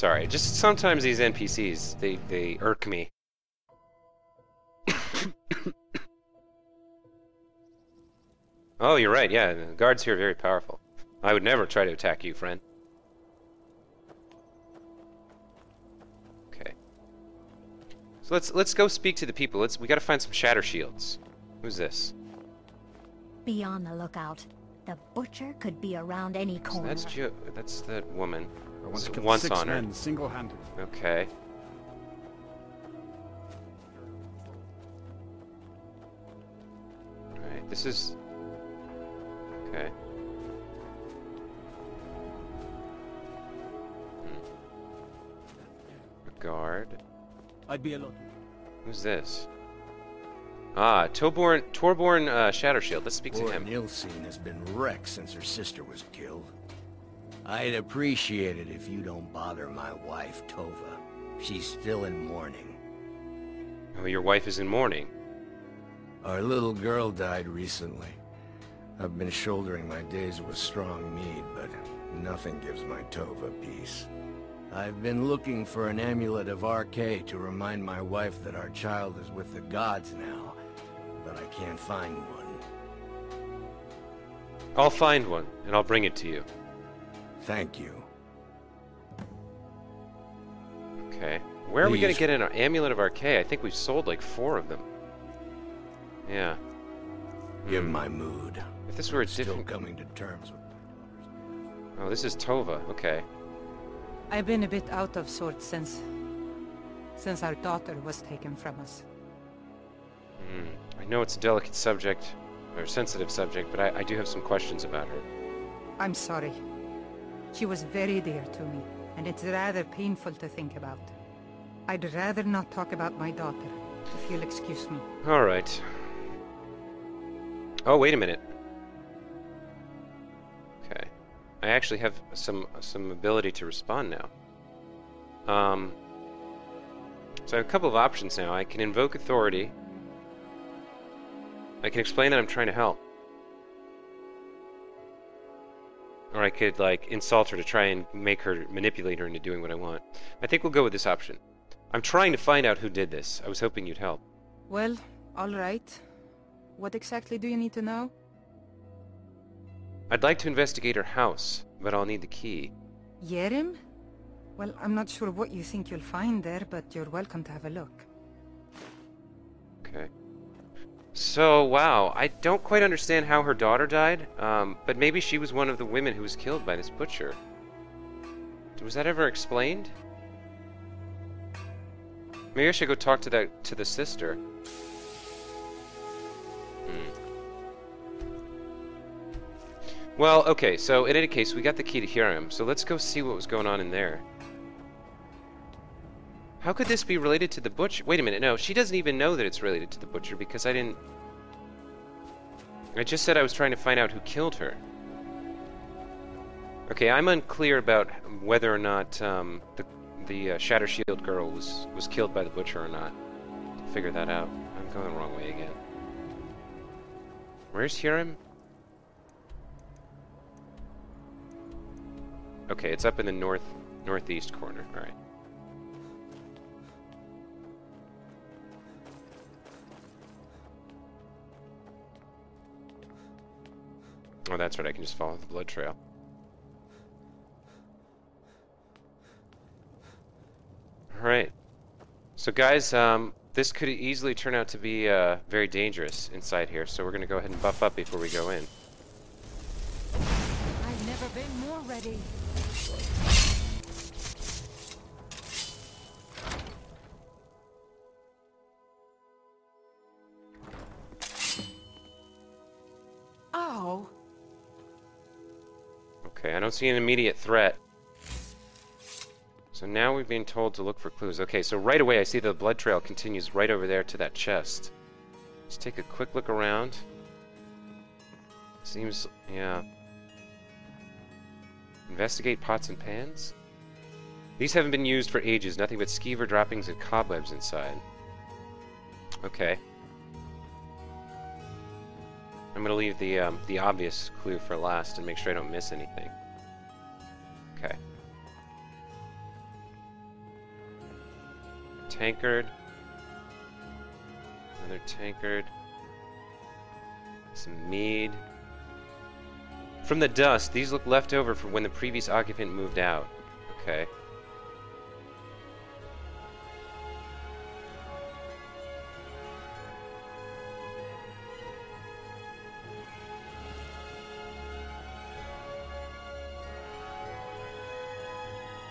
Sorry, just sometimes these NPCs, they irk me. Oh, you're right, yeah, the guards here are very powerful. I would never try to attack you, friend. Okay. So let's go speak to the people. We gotta find some shatter shields. Who's this? Be on the lookout. The butcher could be around any corner. So that's that woman. I want to kill Once 6 on her. men single-handed. Okay. Alright, this is... Okay. A guard. I'd be alone. Who's this? Ah, Torborn Shatter Shield. Let's speak to Poor him. Nilsine has been wrecked since her sister was killed. I'd appreciate it if you don't bother my wife, Tova. She's still in mourning. Oh, your wife is in mourning. Our little girl died recently. I've been shouldering my days with strong mead, but nothing gives my Tova peace. I've been looking for an amulet of RK to remind my wife that our child is with the gods now, but I can't find one. I'll find one, and I'll bring it to you. Thank you. Okay. Where are we going Please. to get an amulet of RK? I think we've sold like 4 of them. Yeah. Given my mood, If this were a still different... coming to terms with my daughter's death. Oh, this is Tova. Okay. I've been a bit out of sorts since our daughter was taken from us. I know it's a delicate subject, or sensitive subject, but I do have some questions about her. I'm sorry. She was very dear to me, and it's rather painful to think about. I'd rather not talk about my daughter, if you'll excuse me. Alright. Oh, wait a minute. Okay. I actually have some ability to respond now. So I have a couple of options now. I can invoke authority. I can explain that I'm trying to help. Or I could, like, insult her to try and manipulate her into doing what I want. I think we'll go with this option. I'm trying to find out who did this. I was hoping you'd help. Well, all right. What exactly do you need to know? I'd like to investigate her house, but I'll need the key. Yerim? Well, I'm not sure what you think you'll find there, but you're welcome to have a look. Okay. So, wow, I don't quite understand how her daughter died, but maybe she was one of the women who was killed by this butcher. Was that ever explained? Maybe I should go talk to the sister. Well, okay, so in any case, we got the key to Hiram, so let's go see what was going on in there. How could this be related to the butcher? Wait a minute, no, she doesn't even know that it's related to the butcher because I didn't... I just said I was trying to find out who killed her. Okay, I'm unclear about whether or not the Shatter Shield girl was killed by the butcher or not. Figure that out. I'm going the wrong way again. Where's Hiram? Okay, it's up in the northeast corner. All right. Oh, that's right. I can just follow the blood trail. All right. So, guys, this could easily turn out to be very dangerous inside here. So we're going to go ahead and buff up before we go in. I've never been more ready. Oh. Okay, I don't see an immediate threat. So now we've been told to look for clues. Okay, so right away I see the blood trail continues right over there to that chest. Let's take a quick look around. Seems, yeah. Investigate pots and pans? These haven't been used for ages. Nothing but skeever droppings and cobwebs inside. Okay. I'm gonna leave the obvious clue for last and make sure I don't miss anything. Okay. tankard. Another tankard. Some mead. From the dust, these look left over from when the previous occupant moved out. Okay.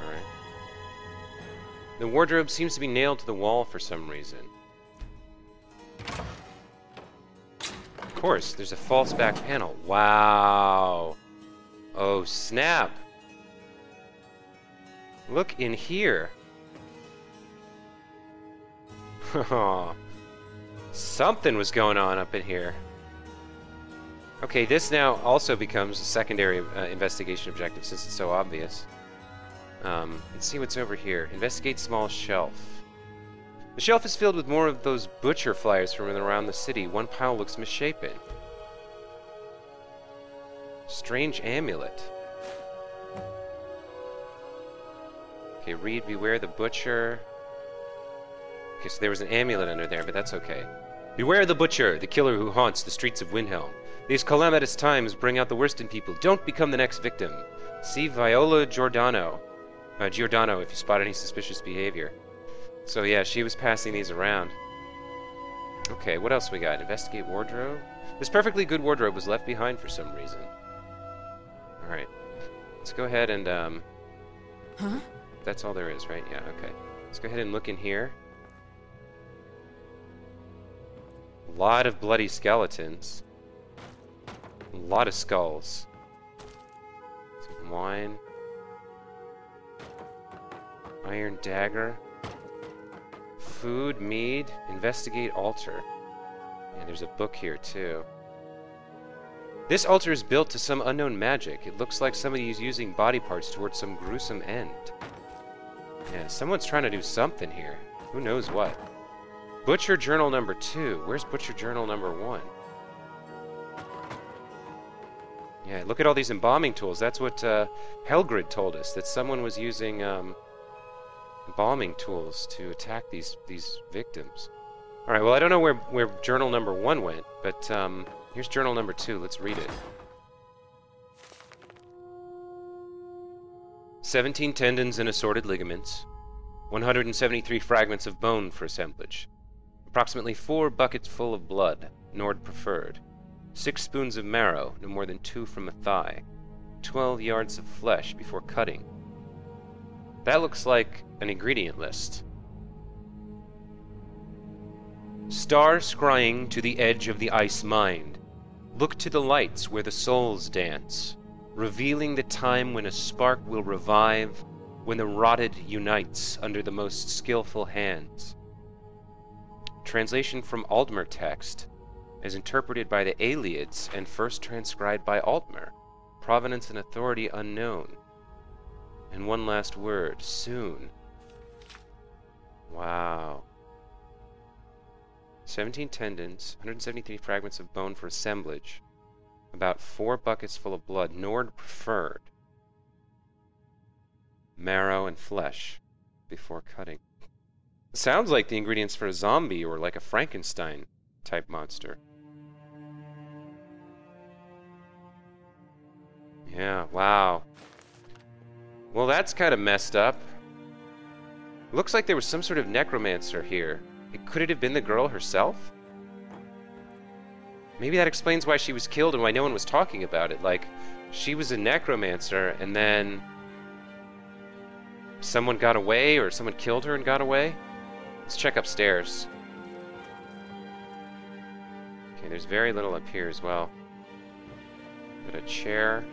Alright. The wardrobe seems to be nailed to the wall for some reason. Of course, there's a false back panel. Wow. Oh, snap. Look in here. Something was going on up in here. Okay, this now also becomes a secondary investigation objective since it's so obvious. Let's see what's over here. Investigate small shelf. The shelf is filled with more of those butcher flyers from around the city. One pile looks misshapen. Strange amulet. Okay, read beware the butcher. Okay, so there was an amulet under there, but that's okay. Beware the butcher, the killer who haunts the streets of Windhelm. These calamitous times bring out the worst in people. Don't become the next victim. See Viola Giordano if you spot any suspicious behavior. So yeah, she was passing these around. Okay, what else we got? Investigate wardrobe. This perfectly good wardrobe was left behind for some reason. Alright. Let's go ahead and, Huh? that's all there is, right? Yeah, okay. Let's go ahead and look in here. A lot of bloody skeletons. A lot of skulls. Some wine. Iron dagger. Food, mead, investigate altar. And there's a book here too. This altar is built to some unknown magic. It looks like somebody is using body parts towards some gruesome end. Yeah, someone's trying to do something here. Who knows what? Butcher Journal number 2. Where's Butcher Journal number 1? Yeah, look at all these embalming tools. That's what Helgrid told us, that someone was using embalming tools to attack these victims. Alright, well I don't know where journal number 1 went, but here's journal number 2. Let's read it. 17 tendons and assorted ligaments. 173 fragments of bone for assemblage. Approximately 4 buckets full of blood, Nord preferred. 6 spoons of marrow, no more than 2 from a thigh. 12 yards of flesh before cutting. That looks like an ingredient list. Star scrying to the edge of the ice mind. Look to the lights where the souls dance, revealing the time when a spark will revive, when the rotted unites under the most skillful hands. Translation from Aldmer text, as interpreted by the Aelids and first transcribed by Altmer. Provenance and authority unknown. And one last word, soon. Wow. 17 tendons, 173 fragments of bone for assemblage, about 4 buckets full of blood, Nord preferred. Marrow and flesh before cutting. Sounds like the ingredients for a zombie or like a Frankenstein type monster. Yeah, wow. Well, that's kind of messed up. Looks like there was some sort of necromancer here. Could it have been the girl herself? Maybe that explains why she was killed and why no one was talking about it. Like, she was a necromancer and then someone got away, or someone killed her and got away. Let's check upstairs. Okay, there's very little up here as well. Got a chair.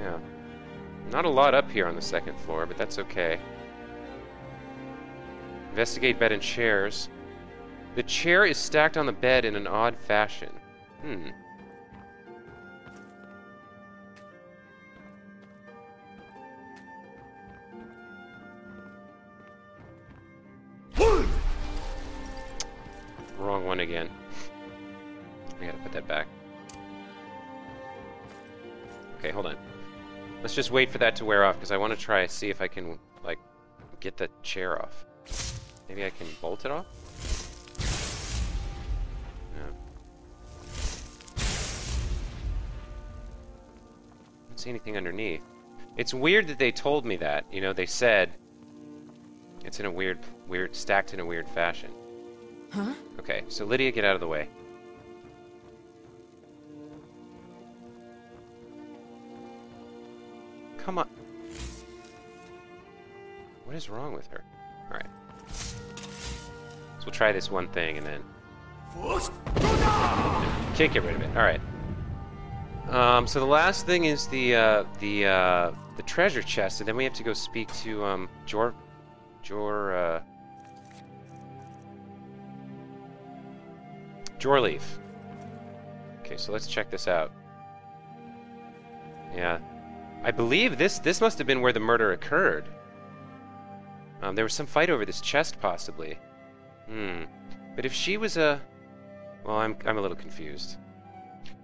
Yeah. Not a lot up here on the second floor, but that's okay. Investigate bed and chairs. The chair is stacked on the bed in an odd fashion. wrong one again. I gotta put that back. Okay, hold on. Let's just wait for that to wear off, because I want to try to see if I can, like, get the chair off. Maybe I can bolt it off? No. I don't see anything underneath. It's weird that they told me that. You know, they said it's in a weird, stacked in a weird fashion. Huh? Okay, so Lydia, get out of the way. Come on. What is wrong with her? Alright. So we'll try this one thing and then... Can't get rid of it. Alright. So the last thing is the treasure chest, and then we have to go speak to, Jorleaf. Okay, so let's check this out. Yeah. I believe this must have been where the murder occurred. There was some fight over this chest, possibly. But if she was a... Well, I'm a little confused.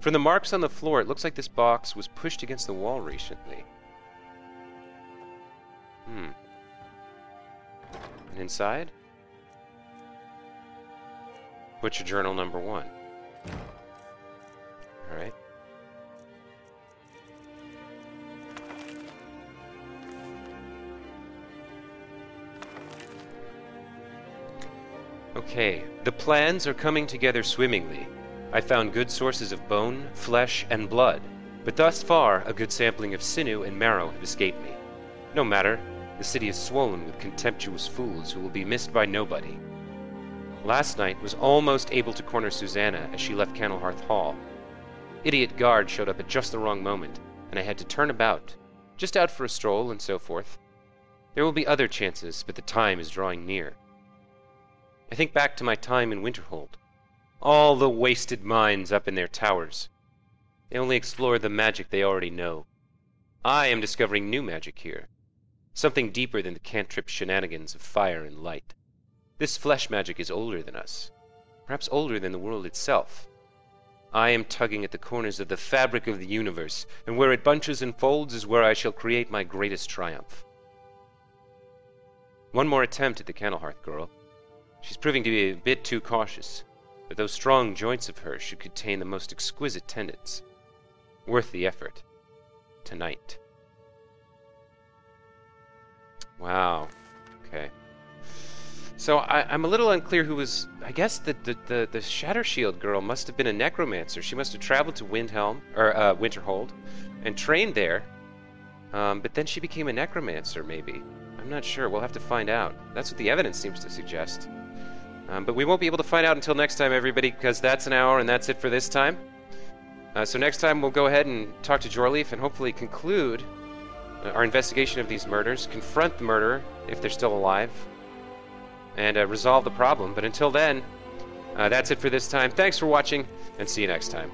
From the marks on the floor, it looks like this box was pushed against the wall recently. And inside? Butcher Journal number 1. Alright. Okay, the plans are coming together swimmingly. I found good sources of bone, flesh, and blood, but thus far a good sampling of sinew and marrow have escaped me. No matter, the city is swollen with contemptuous fools who will be missed by nobody. Last night was almost able to corner Susanna as she left Candlehearth Hall. Idiot guard showed up at just the wrong moment, and I had to turn about, just out for a stroll and so forth. There will be other chances, but the time is drawing near. I think back to my time in Winterhold. All the wasted minds up in their towers. They only explore the magic they already know. I am discovering new magic here. Something deeper than the cantrip shenanigans of fire and light. This flesh magic is older than us. Perhaps older than the world itself. I am tugging at the corners of the fabric of the universe, and where it bunches and folds is where I shall create my greatest triumph. One more attempt at the Candlehearth girl. She's proving to be a bit too cautious, but those strong joints of hers should contain the most exquisite tendons. Worth the effort. Tonight. Wow. Okay. So I'm a little unclear who was... I guess the Shatter Shield girl must have been a necromancer. She must have traveled to Winterhold and trained there. But then she became a necromancer, maybe. I'm not sure. We'll have to find out. That's what the evidence seems to suggest. But we won't be able to find out until next time, everybody, because that's an hour and that's it for this time. So next time we'll go ahead and talk to Jorleaf and hopefully conclude our investigation of these murders, confront the murderer if they're still alive, and resolve the problem. But until then, that's it for this time. Thanks for watching, and see you next time.